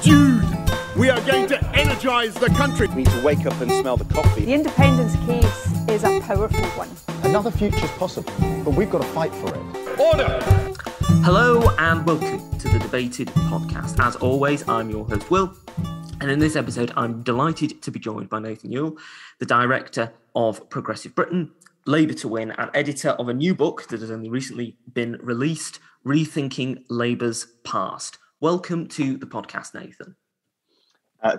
Dude, we are going to energise the country. We need to wake up and smell the coffee. The independence case is a powerful one. Another future's possible, but we've got to fight for it. Order! Hello and welcome to the Debated podcast. As always, I'm your host, Will. And in this episode, I'm delighted to be joined by Nathan Yeowell, the director of Progressive Britain, Labour to Win, and editor of a new book that has only recently been released, Rethinking Labour's Past. Welcome to the podcast, Nathan.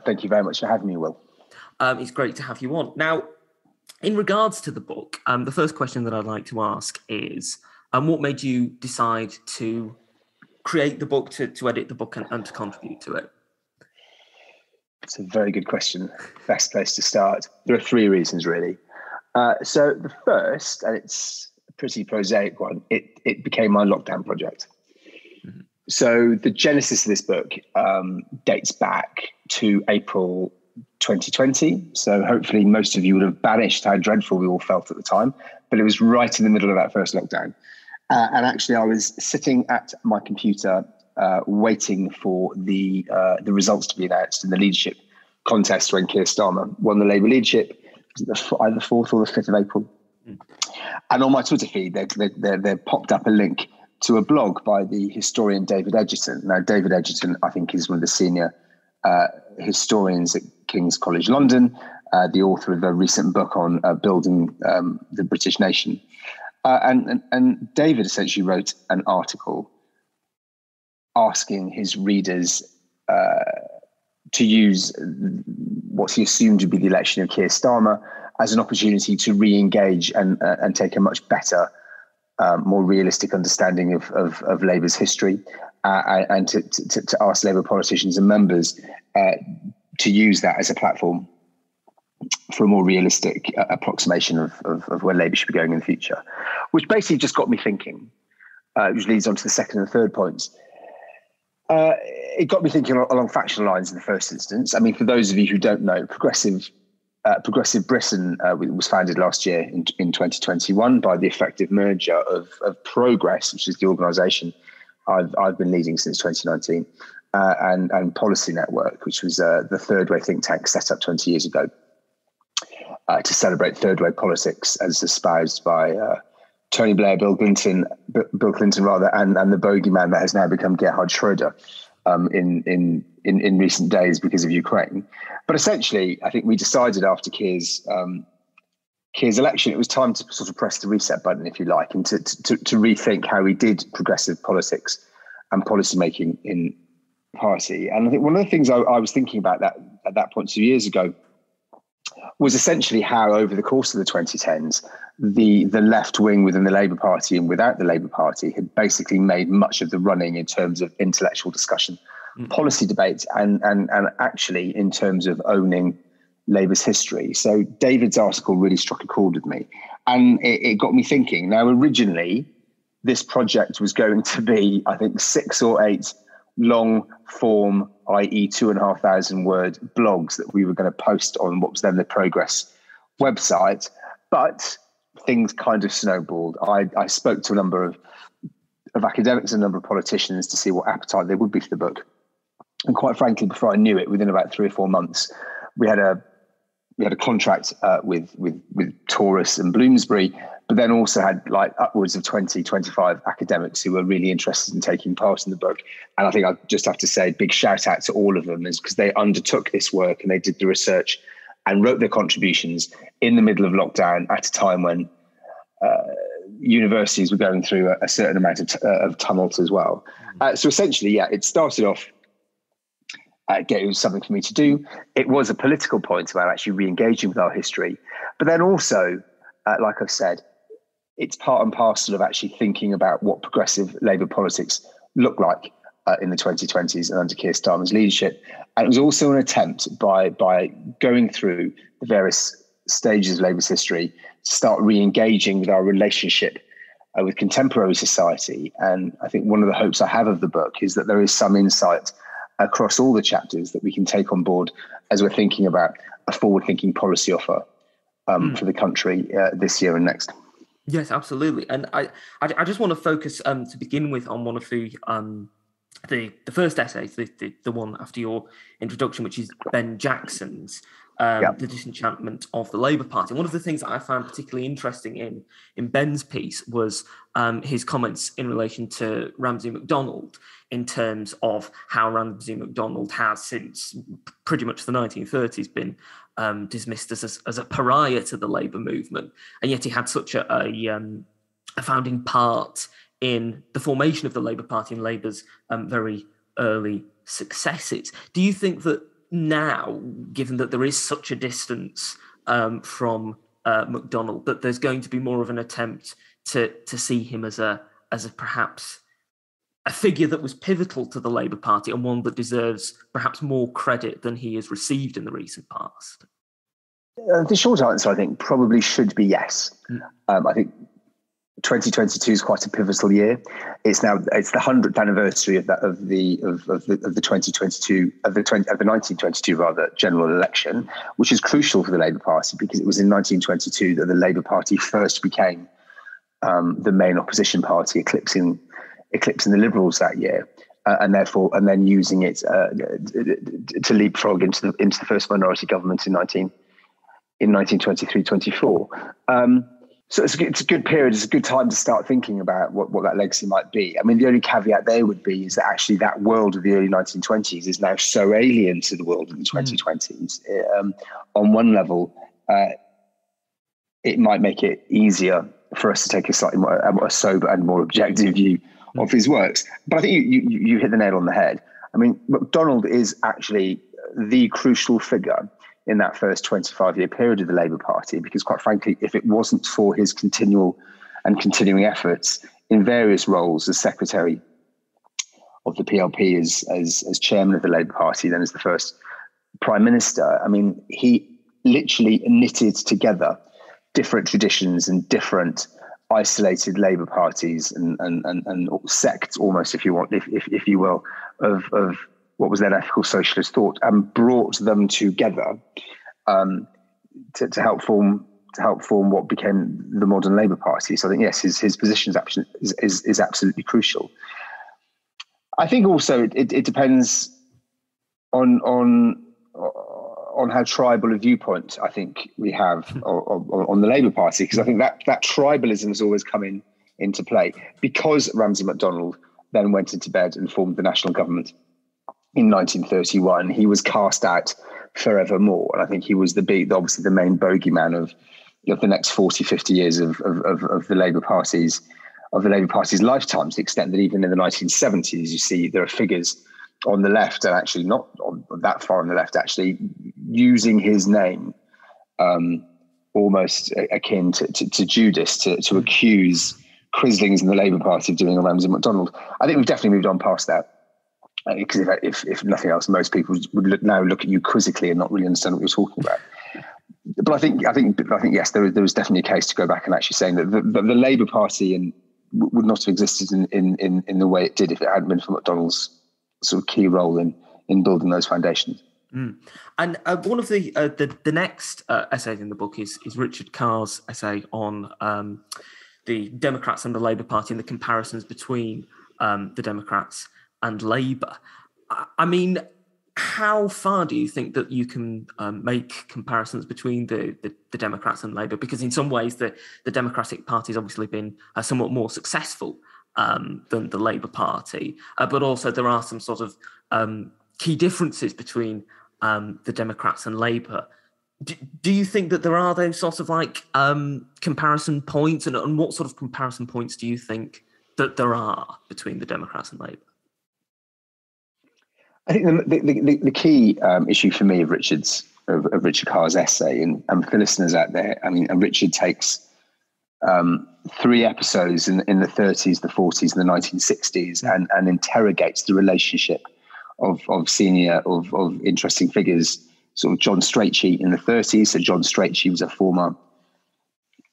Thank you very much for having me, Will. It's great to have you on. Now, in regards to the book, the first question that I'd like to ask is, what made you decide to create the book, to edit the book and to contribute to it? It's a very good question. Best place to start. There are three reasons, really. So the first, and it's a pretty prosaic one, it became my lockdown project. Mm-hmm. So the genesis of this book dates back to April 2020. So hopefully most of you would have banished how dreadful we all felt at the time, but it was right in the middle of that first lockdown. And actually I was sitting at my computer waiting for the results to be announced in the leadership contest when Keir Starmer won the Labour leadership, either the 4th or the 5th of April. Mm. And on my Twitter feed, there popped up a link to a blog by the historian David Edgerton. Now, David Edgerton, I think, is one of the senior historians at King's College London, the author of a recent book on building the British nation. And David essentially wrote an article asking his readers to use what he assumed to be the election of Keir Starmer as an opportunity to re-engage and take a much better, more realistic understanding of Labour's history, and to ask Labour politicians and members to use that as a platform for a more realistic approximation of where Labour should be going in the future, which basically just got me thinking, which leads on to the second and third points. It got me thinking along factional lines in the first instance. I mean, for those of you who don't know, Progressive Britain was founded last year in 2021 by the effective merger of Progress, which is the organisation I've been leading since 2019, and Policy Network, which was the third way think tank set up 20 years ago to celebrate third way politics as espoused by Tony Blair, Bill Clinton, and the bogeyman that has now become Gerhard Schroeder in recent days because of Ukraine. But essentially, I think we decided after Keir's election, it was time to sort of press the reset button, if you like, and to rethink how we did progressive politics and policymaking in party. And I think one of the things I was thinking about that at that point 2 years ago was essentially how over the course of the 2010s, the left wing within the Labour Party and without the Labour Party had basically made much of the running in terms of intellectual discussion, policy debate, and actually in terms of owning Labour's history. So David's article really struck a chord with me, and it got me thinking. Now, originally, this project was going to be, I think, 6 or 8 long form, i.e. 2,500 word blogs that we were going to post on what was then the Progress website. But things kind of snowballed. I spoke to a number of academics and a number of politicians to see what appetite there would be for the book. And quite frankly, before I knew it, within about 3 or 4 months, we had a contract with Taurus and Bloomsbury, but then also had like upwards of 20, 25 academics who were really interested in taking part in the book. And I think I just have to say a big shout out to all of them, is because they undertook this work and they did the research and wrote their contributions in the middle of lockdown at a time when universities were going through a certain amount of tumult as well. So essentially, it started off, it was something for me to do. It was a political point about actually re-engaging with our history. But then also, like I've said, it's part and parcel of actually thinking about what progressive Labour politics look like in the 2020s and under Keir Starmer's leadership. And it was also an attempt by going through the various stages of Labour's history to start re-engaging with our relationship with contemporary society. And I think one of the hopes I have of the book is that there is some insight across all the chapters that we can take on board as we're thinking about a forward-thinking policy offer for the country this year and next. Yes, absolutely. And I just want to focus to begin with on one of the the first essay, the one after your introduction, which is Ben Jackson's The Disenchantment of the Labour Party. One of the things that I found particularly interesting in Ben's piece was his comments in relation to Ramsay MacDonald, in terms of how Ramsay MacDonald has, since pretty much the 1930s, been dismissed as a pariah to the Labour movement, and yet he had such a founding part in the formation of the Labour Party and Labour's very early successes. Do you think that now, given that there is such a distance from MacDonald, that there's going to be more of an attempt to see him as a perhaps a figure that was pivotal to the Labour Party, and one that deserves perhaps more credit than he has received in the recent past? The short answer, I think, probably should be yes. I think 2022 is quite a pivotal year. It's the 100th anniversary of the 1922 general election, which is crucial for the Labour Party, because it was in 1922 that the Labour Party first became the main opposition party, eclipsing the Liberals that year, and then using it to leapfrog into the first minority government in 1923-24. So it's a good period. It's a good time to start thinking about what that legacy might be. I mean, the only caveat there would be is that actually that world of the early 1920s is now so alien to the world of the 2020s. On one level, it might make it easier for us to take a slightly more sober and more objective view of his works. But I think you hit the nail on the head. I mean, MacDonald is actually the crucial figure in that first 25-year period of the Labour Party, because quite frankly, if it wasn't for his continuing efforts in various roles as secretary of the PLP, as chairman of the Labour Party, then as the first prime minister, I mean, he literally knitted together different traditions and different isolated Labour parties and sects, almost, if you want, if you will, of what was then ethical socialist thought, and brought them together to help form what became the modern Labour Party. So I think, yes, his position is absolutely crucial. I think also it depends on how tribal a viewpoint I think we have on the Labour Party, because I think that tribalism has always come into play, because Ramsay MacDonald then went into bed and formed the national government in 1931. He was cast out forevermore, and I think he was obviously the main bogeyman of the next 40, 50 years of the Labour Party's lifetime, to the extent that even in the 1970s, you see there are figures on the left, and actually not on that far on the left, actually using his name almost akin to Judas to accuse Quislings in the Labour Party of doing a Ramsay MacDonald. I think we've definitely moved on past that. Because if nothing else, most people would now look at you quizzically and not really understand what you're talking about. But I think yes, there was definitely a case to go back and actually saying that the Labour Party would not have existed in the way it did if it hadn't been for MacDonald's sort of key role in building those foundations. And one of the next essays in the book is Richard Carr's essay on the Democrats and the Labour Party and the comparisons between the Democrats and Labour. I mean, how far do you think that you can make comparisons between the Democrats and Labour? Because in some ways, the Democratic Party has obviously been somewhat more successful than the Labour Party, but also there are some sort of key differences between the Democrats and Labour. Do you think that there are those sorts of comparison points, and what sort of comparison points do you think that there are between the Democrats and Labour? I think the key issue for me of Richard Carr's essay, and for listeners out there, I mean, Richard takes 3 episodes in the 30s, the 40s, and the 1960s, and interrogates the relationship of interesting figures. Sort of John Strachey in the 30s. So John Strachey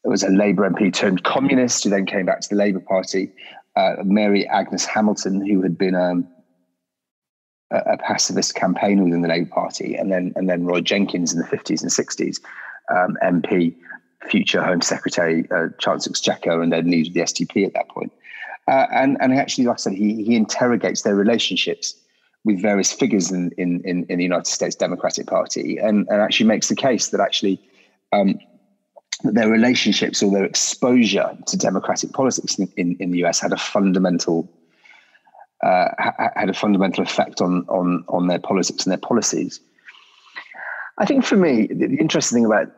was a Labour MP turned communist, who then came back to the Labour Party. Mary Agnes Hamilton, who had been a pacifist campaigner within the Labour Party, and then Roy Jenkins in the 50s and 60s, MP, future Home Secretary, Chancellor Exchequer, and then leader of the STP at that point. And actually, like I said, he interrogates their relationships with various figures in the United States Democratic Party, and actually makes the case that actually that their relationships or their exposure to democratic politics in the US had a fundamental effect on their politics and their policies. I think for me, the interesting thing about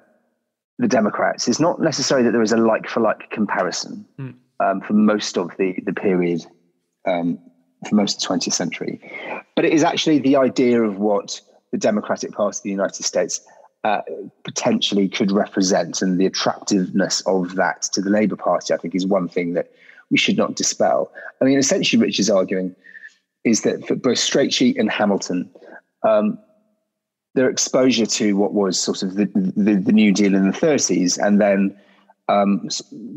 the Democrats is not necessarily that there is a like-for-like comparison for most of the period, for most of the 20th century, but it is actually the idea of what the Democratic Party of the United States potentially could represent, and the attractiveness of that to the Labour Party, I think, is one thing that we should not dispel. I mean, essentially, Rich is arguing is that for both Strachey and Hamilton, their exposure to what was sort of the New Deal in the 30s, and then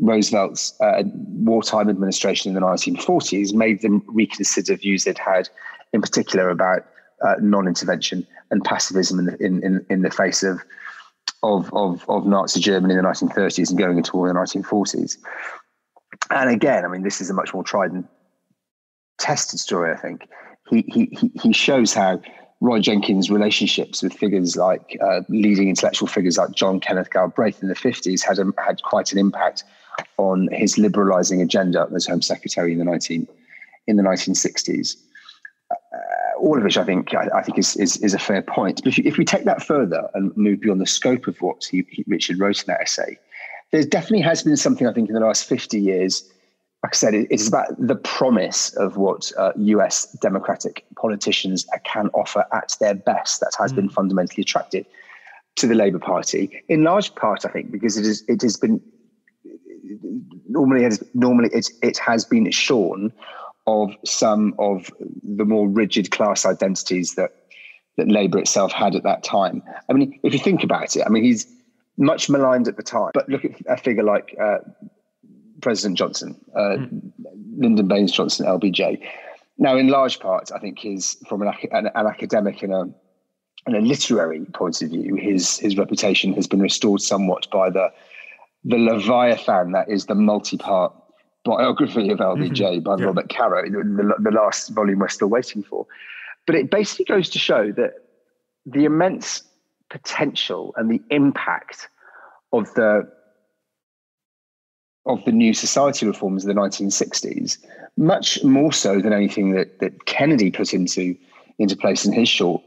Roosevelt's wartime administration in the 1940s made them reconsider views they'd had, in particular about non-intervention and pacifism in the face of Nazi Germany in the 1930s and going into war in the 1940s. And again, I mean, this is a much more tried and tested story. I think he shows how Roy Jenkins' relationships with figures like leading intellectual figures like John Kenneth Galbraith in the 50s had quite an impact on his liberalising agenda as Home Secretary in the 1960s. All of which I think is a fair point. But if we take that further and move beyond the scope of what Richard wrote in that essay, there definitely has been something, I think, in the last 50 years. Like I said, it is about the promise of what US Democratic politicians can offer at their best that has been fundamentally attractive to the Labour Party. In large part, I think, because it has been been shorn of some of the more rigid class identities that Labour itself had at that time. I mean, if you think about it, I mean, he's much maligned at the time, but look at a figure like President Johnson, Lyndon Baines Johnson, LBJ. Now, in large part, I think from an academic and a literary point of view, his reputation has been restored somewhat by the Leviathan that is the multi-part biography of LBJ by Robert Caro, the last volume we're still waiting for. But it basically goes to show that the immense potential and the impact of the new society reforms of the 1960s, much more so than anything that Kennedy put into place in his short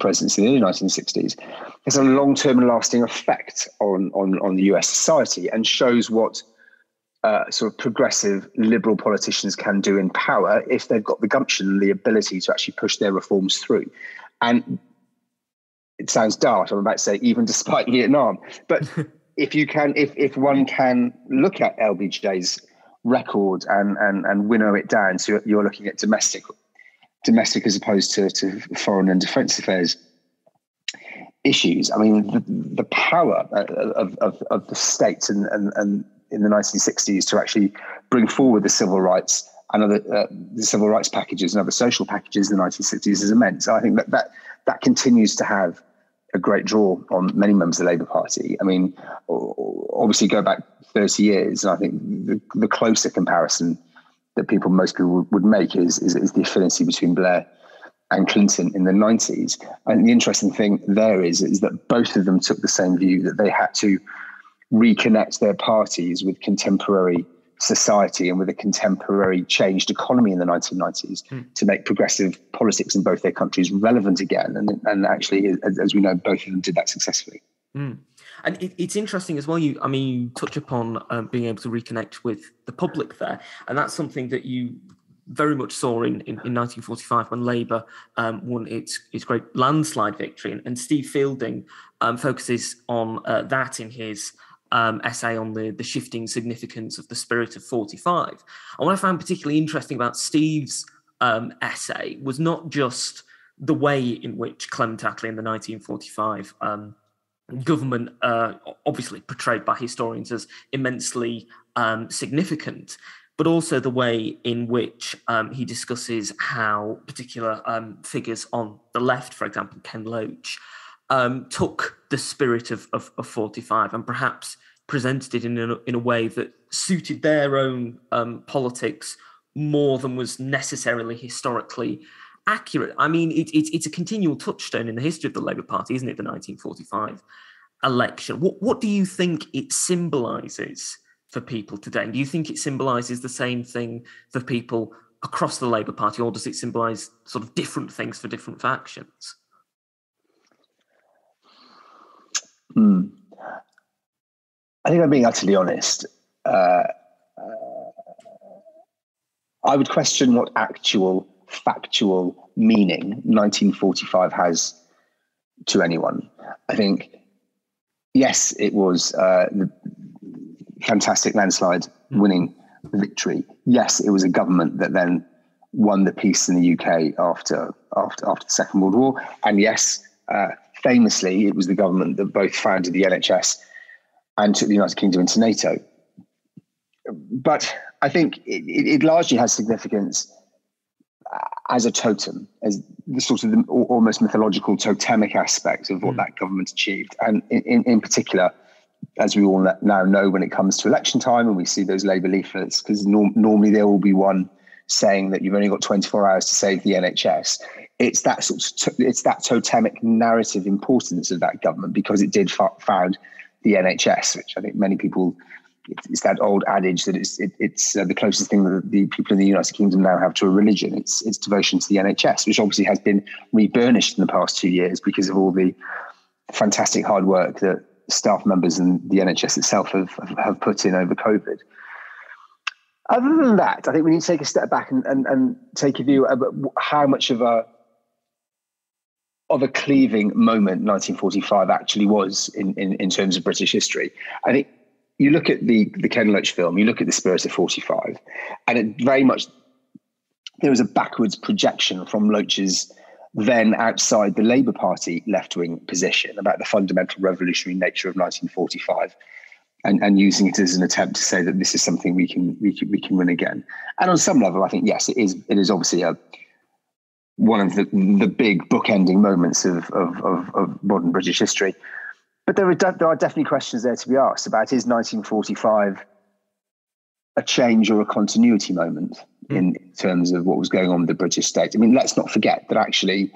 presidency in the early 1960s, has a long-term and lasting effect on the US society, and shows what sort of progressive liberal politicians can do in power if they've got the gumption and the ability to actually push their reforms through. And it sounds daft, I'm about to say, even despite Vietnam, but if one can look at LBJ's record and winnow it down, so you're looking at domestic as opposed to foreign and defence affairs issues. I mean, the power of the state and in the 1960s to actually bring forward the civil rights and the civil rights packages and other social packages in the 1960s is immense. I think that continues to have a great draw on many members of the Labour Party. I mean, obviously go back 30 years, and I think the closer comparison that most people would make is the affinity between Blair and Clinton in the 90s. And the interesting thing there is that both of them took the same view, that they had to reconnect their parties with contemporary society and with a contemporary changed economy in the 1990s to make progressive politics in both their countries relevant again. And actually, as we know, both of them did that successfully. And it's interesting as well. You touch upon being able to reconnect with the public there. And that's something that you very much saw in 1945 when Labour won its great landslide victory. And Steve Fielding focuses on that in his essay on the shifting significance of the spirit of 45. And what I found particularly interesting about Steve's essay was not just the way in which Clement Attlee in the 1945 government, obviously portrayed by historians as immensely significant, but also the way in which he discusses how particular figures on the left, for example, Ken Loach, took the spirit of 45 and perhaps presented it in a way that suited their own politics more than was necessarily historically accurate. I mean, it's a continual touchstone in the history of the Labour Party, isn't it, the 1945 election? What do you think it symbolises for people today? And do you think it symbolises the same thing for people across the Labour Party, or does it symbolise sort of different things for different factions? I think I'm being utterly honest. I would question what actual factual meaning 1945 has to anyone. I think, yes, it was the fantastic landslide winning victory. Yes, it was a government that then won the peace in the UK after the Second World War. And yes, famously, it was the government that both founded the NHS and took the United Kingdom into NATO. But I think it largely has significance as a totem, as the sort of the almost mythological totemic aspect of what that government achieved. And in particular, as we all now know, when it comes to election time and we see those Labour leaflets, because normally there will be one saying that you've only got 24 hours to save the NHS. It's that it's that totemic narrative importance of that government, because it did found the NHS, which I think many people, it's that old adage that it's the closest thing that the people in the United Kingdom now have to a religion. It's devotion to the NHS, which obviously has been reburnished in the past 2 years because of all the fantastic hard work that staff members and the NHS itself have put in over COVID. Other than that, I think we need to take a step back and take a view about how much of a cleaving moment 1945 actually was in terms of British history. I think you look at the Ken Loach film, you look at The Spirit of 45, and it very much, there was a backwards projection from Loach's then outside the Labour Party left-wing position about the fundamental revolutionary nature of 1945, and using it as an attempt to say that this is something we can win again. And on some level, I think, yes, it is obviously one of the big bookending moments of modern British history. But there are definitely questions there to be asked about, is 1945 a change or a continuity moment in terms of what was going on with the British state? I mean, let's not forget that actually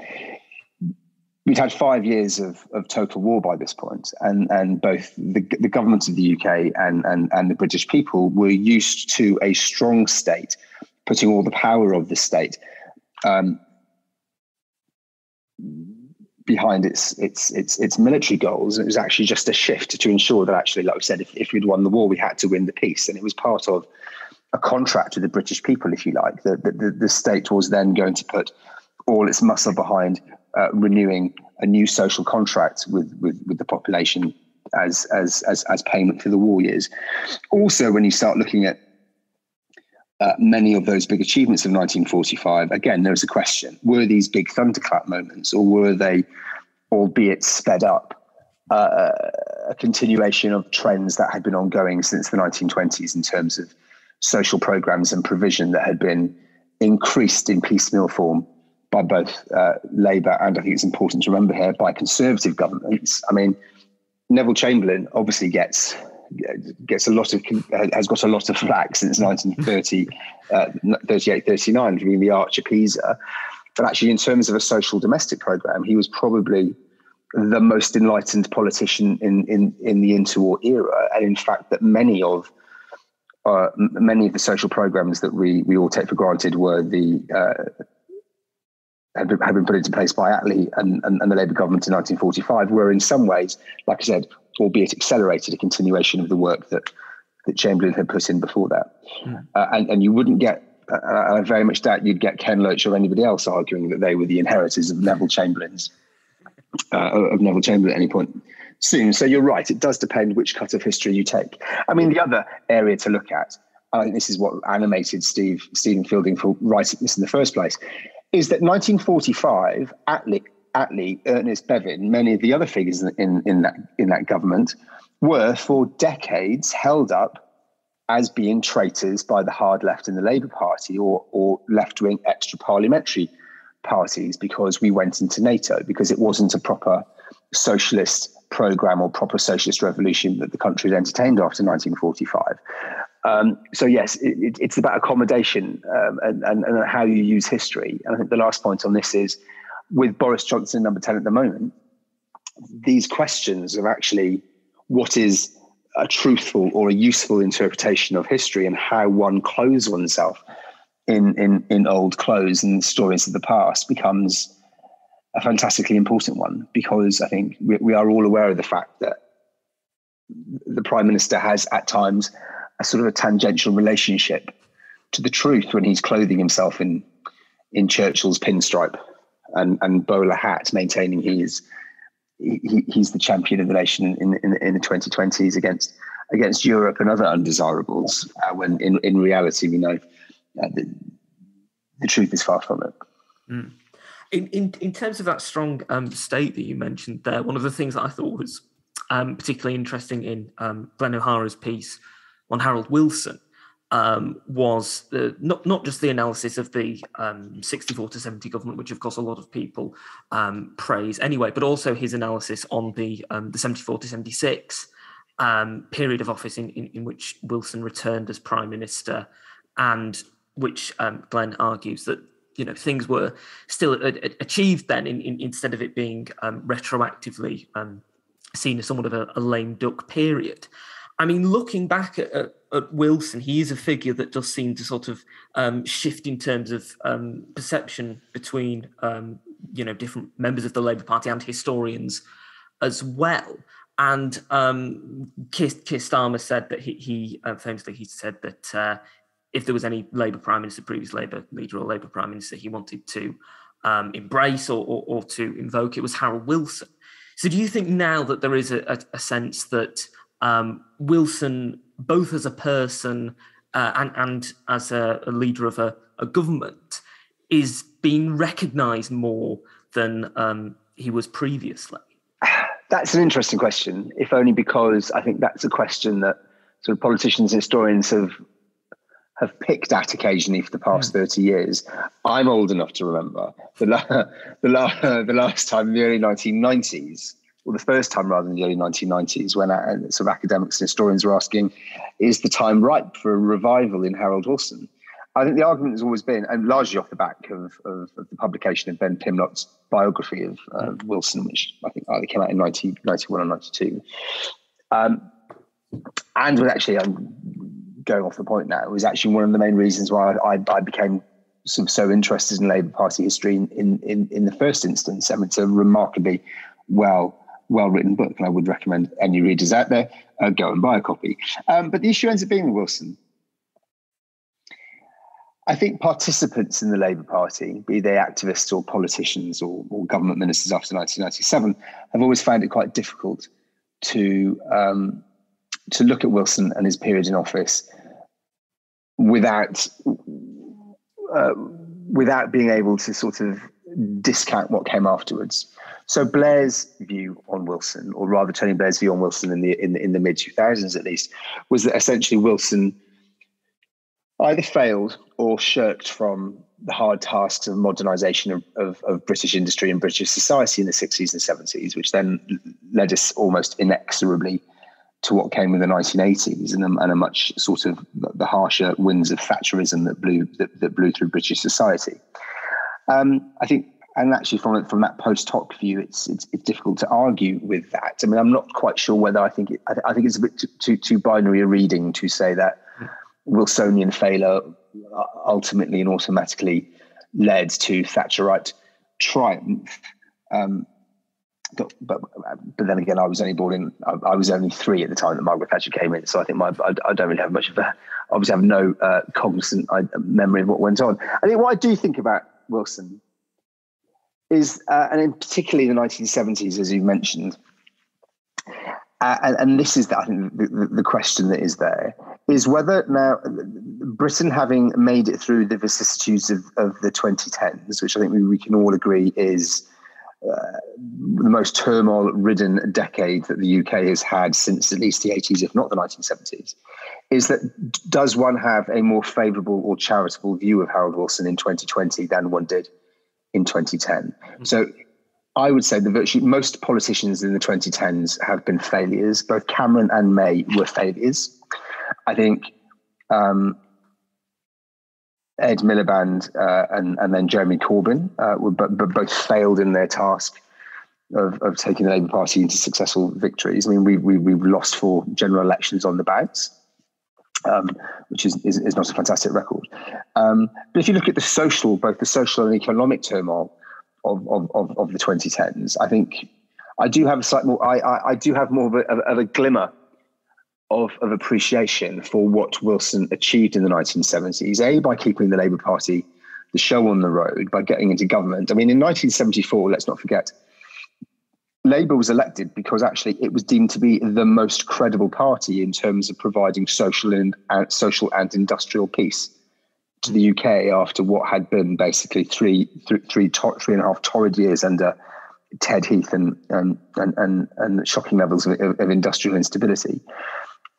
we'd had 5 years of total war by this point, and both the government of the UK and the British people were used to a strong state putting all the power of the state behind its military goals. And it was actually just a shift to ensure that actually, like I said, if we'd won the war, we had to win the peace. And it was part of a contract with the British people, if you like, that the state was then going to put all its muscle behind renewing a new social contract with the population as payment for the war years. Also, when you start looking at many of those big achievements of 1945, again, there was a question: were these big thunderclap moments, or were they, albeit sped up, a continuation of trends that had been ongoing since the 1920s in terms of social programs and provision that had been increased in piecemeal form by both Labour and, I think it's important to remember here, by Conservative governments? I mean, Neville Chamberlain obviously has got a lot of flack since 1938, 39, being the arch appeaser. But actually, in terms of a social domestic program, he was probably the most enlightened politician in the interwar era. And in fact, that many of the social programs that we all take for granted were had been put into place by Attlee and the Labour government in 1945, were in some ways, like I said, albeit accelerated, a continuation of the work that Chamberlain had put in before that. And you wouldn't get, I very much doubt you'd get Ken Loach or anybody else arguing that they were the inheritors of Neville Chamberlain at any point soon. So you're right, it does depend which cut of history you take. I mean, the other area to look at, I think this is what animated Stephen Fielding for writing this in the first place, is that 1945, Attlee, Ernest Bevin, many of the other figures in that government were for decades held up as being traitors by the hard left in the Labour Party or left-wing extra-parliamentary parties, because we went into NATO, because it wasn't a proper socialist programme or proper socialist revolution that the country had entertained after 1945. So yes, it's about accommodation and how you use history. And I think the last point on this is, with Boris Johnson number 10 at the moment, these questions of actually what is a truthful or a useful interpretation of history and how one clothes oneself in old clothes and stories of the past becomes a fantastically important one, because I think we are all aware of the fact that the Prime Minister has at times a sort of a tangential relationship to the truth when he's clothing himself in Churchill's pinstripe and bowler hat, maintaining he's the champion of the nation in the 2020s against Europe and other undesirables, when in reality we know the truth is far from it. Mm. In terms of that strong state that you mentioned there, one of the things that I thought was particularly interesting in Glenn O'Hara's piece on Harold Wilson was not just the analysis of the 64 to 70 government, which of course a lot of people praise anyway, but also his analysis on the 74 to 76 period of office in which Wilson returned as Prime Minister, and which Glenn argues that things were still achieved then instead of it being retroactively seen as somewhat of a lame duck period. I mean, looking back at Wilson, he is a figure that does seem to sort of shift in terms of perception between, different members of the Labour Party and historians as well. And Keir Starmer said that he famously said that if there was any Labour Prime Minister, previous Labour leader or Labour Prime Minister he wanted to embrace or to invoke, it was Harold Wilson. So do you think now that there is a sense that Wilson, both as a person and as a leader of a government, is being recognised more than he was previously? That's an interesting question, if only because I think that's a question that sort of politicians and historians have picked at occasionally for the past 30 years. I'm old enough to remember the last time in the early 1990s, or the first time rather in the early 1990s, when sort of academics and historians were asking, is the time ripe for a revival in Harold Wilson? I think the argument has always been, and largely off the back of the publication of Ben Pimlott's biography of Wilson, which I think either came out in 1991 or 92. And was actually, I'm going off the point now, it was actually one of the main reasons why I became so interested in Labour Party history in the first instance. I mean, it's a remarkably well-written book, and I would recommend any readers out there go and buy a copy. But the issue ends up being with Wilson. I think participants in the Labour Party, be they activists or politicians or government ministers after 1997, have always found it quite difficult to look at Wilson and his period in office without being able to sort of discount what came afterwards. So Blair's view on Wilson, or rather Tony Blair's view on Wilson in the mid-2000s at least, was that essentially Wilson either failed or shirked from the hard tasks of modernisation of British industry and British society in the 60s and 70s, which then led us almost inexorably to what came with the 1980s and a much sort of the harsher winds of Thatcherism that blew through British society. I think, and actually from that post hoc view, it's difficult to argue with that. I mean, I'm not quite sure whether I think it's a bit too binary a reading to say that Wilsonian failure ultimately and automatically led to Thatcherite triumph. But then again, I was only 3 at the time that Margaret Thatcher came in, so I think I don't really have much of obviously have no cognizant memory of what went on. I think what I do think about Wilson is, and in particularly in the 1970s, as you mentioned, and this is I think the question that is there, is whether now Britain, having made it through the vicissitudes of the 2010s, which I think we can all agree is the most turmoil-ridden decade that the UK has had since at least the 80s, if not the 1970s, is that does one have a more favourable or charitable view of Harold Wilson in 2020 than one did in 2010? So I would say that virtually most politicians in the 2010s have been failures. Both Cameron and May were failures. I think Ed Miliband and then Jeremy Corbyn were both failed in their task of taking the Labour Party into successful victories. I mean, we've lost 4 general elections on the bounce, which is not a fantastic record. But if you look at both the social and economic turmoil of the 2010s, I think I do have I do have more of a glimmer of appreciation for what Wilson achieved in the 1970s, by keeping the Labour Party, the show on the road, by getting into government. I mean, in 1974, let's not forget, Labour was elected because actually it was deemed to be the most credible party in terms of providing social and industrial peace to the UK after what had been basically three and a half torrid years under Ted Heath and shocking levels of industrial instability.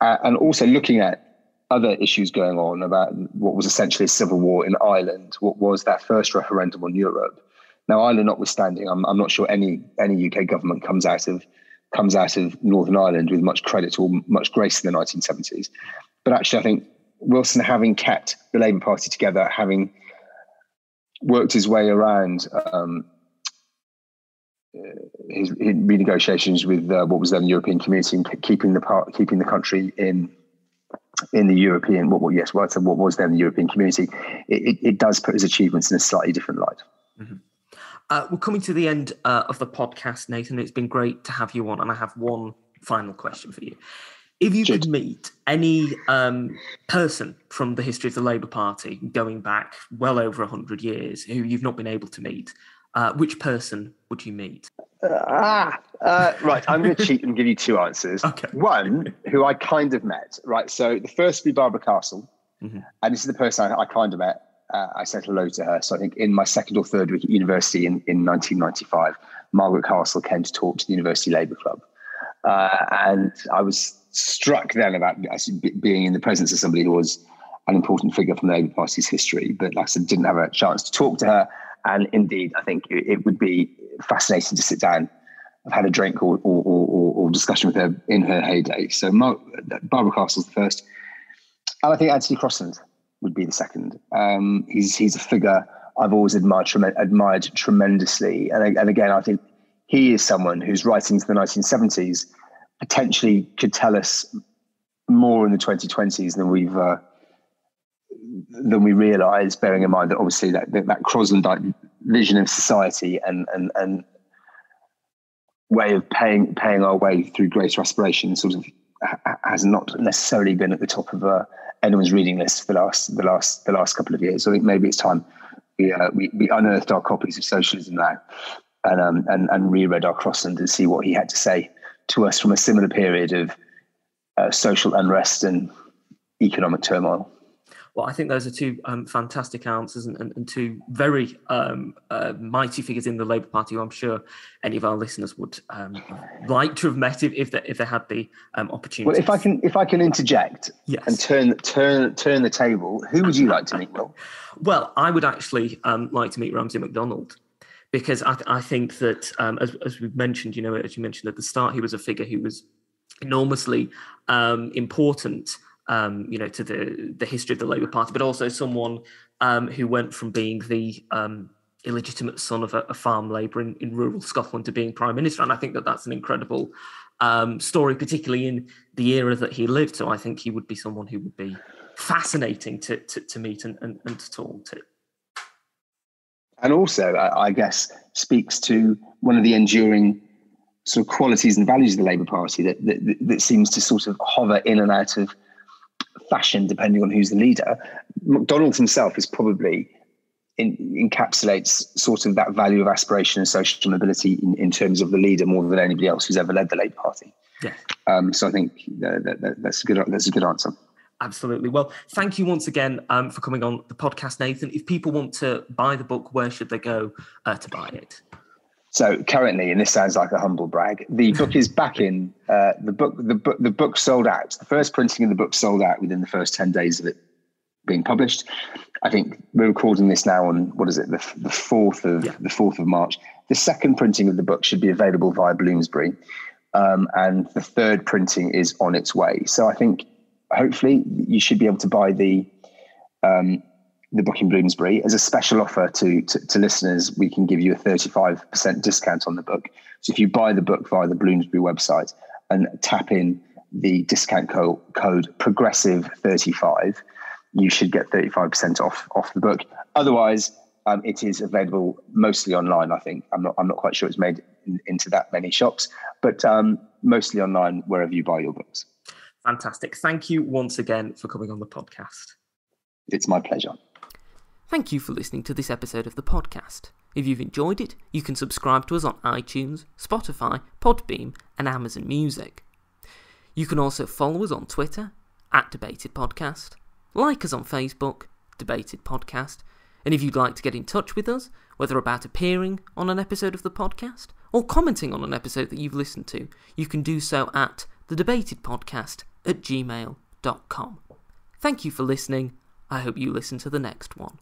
And also looking at other issues going on about what was essentially a civil war in Ireland, what was that first referendum on Europe. Now, Ireland notwithstanding, I'm not sure any UK government comes out of Northern Ireland with much credit or much grace in the 1970s. But actually, I think Wilson, having kept the Labour Party together, having worked his way around his renegotiations with what was then the European Community and keeping the country in the European what was then the European Community, it does put his achievements in a slightly different light. Mm-hmm. We're coming to the end of the podcast, Nathan. It's been great to have you on, and I have one final question for you. If you could meet any person from the history of the Labour Party going back well over 100 years who you've not been able to meet, which person would you meet? Right, I'm going to cheat and give you 2 answers. Okay. One, who I kind of met, right? So the first would be Barbara Castle, and this is the person I kind of met. I said hello to her. So I think in my 2nd or 3rd week at university in 1995, Margaret Castle came to talk to the University Labour Club. And I was struck then about being in the presence of somebody who was an important figure from the Labour Party's history. But like I said, didn't have a chance to talk to her. And indeed, I think it would be fascinating to sit down. I've had a drink or discussion with her in her heyday. So Barbara Castle's the first. And I think Attlee Crossland would be the second. He's a figure I've always admired tremendously. And again, I think he is someone whose writings in the 1970s potentially could tell us more in the 2020s than we realise, bearing in mind that obviously that Croslandite vision of society and way of paying our way through greater aspiration sort of has not necessarily been at the top of anyone's reading list for the last couple of years. So I think maybe it's time we unearthed our copies of Socialism Now and reread our Crossland and see what he had to say to us from a similar period of social unrest and economic turmoil. Well, I think those are 2 fantastic answers and 2 very mighty figures in the Labour Party who I'm sure any of our listeners would like to have met if they had the opportunity. Well, if I can interject, yes, and turn the table, who would you like to meet, Will? Well, I would actually like to meet Ramsay MacDonald, because I think that as we've mentioned, as you mentioned at the start, he was a figure who was enormously important. To the history of the Labour Party, but also someone who went from being the illegitimate son of a farm labourer in rural Scotland to being Prime Minister. And I think that that's an incredible story, particularly in the era that he lived. So I think he would be someone who would be fascinating to meet and to talk to. And also, I guess, speaks to one of the enduring sort of qualities and values of the Labour Party that seems to sort of hover in and out of fashion depending on who's the leader. MacDonald himself is probably encapsulates sort of that value of aspiration and social mobility in terms of the leader more than anybody else who's ever led the Labour Party. Yeah. So I think that's a good answer. Absolutely. Well, thank you once again for coming on the podcast, Nathan. If people want to buy the book, where should they go to buy it? So currently, and this sounds like a humble brag, the book is back in. The book sold out. The first printing of the book sold out within the first 10 days of it being published. I think we're recording this now on, what is it, the 4th of March. The second printing of the book should be available via Bloomsbury, and the third printing is on its way. So I think hopefully you should be able to buy the book in Bloomsbury. As a special offer to listeners, we can give you a 35% discount on the book. So if you buy the book via the Bloomsbury website and tap in the discount code progressive35, you should get 35% off the book. Otherwise, it is available mostly online. I think I'm not quite sure it's made into that many shops, but mostly online wherever you buy your books. Fantastic. Thank you once again for coming on the podcast. It's my pleasure. Thank you for listening to this episode of the podcast. If you've enjoyed it, you can subscribe to us on iTunes, Spotify, Podbean, and Amazon Music. You can also follow us on Twitter @DebatedPodcast, like us on Facebook, Debated Podcast, and if you'd like to get in touch with us, whether about appearing on an episode of the podcast or commenting on an episode that you've listened to, you can do so at thedebatedpodcast@gmail.com. Thank you for listening. I hope you listen to the next one.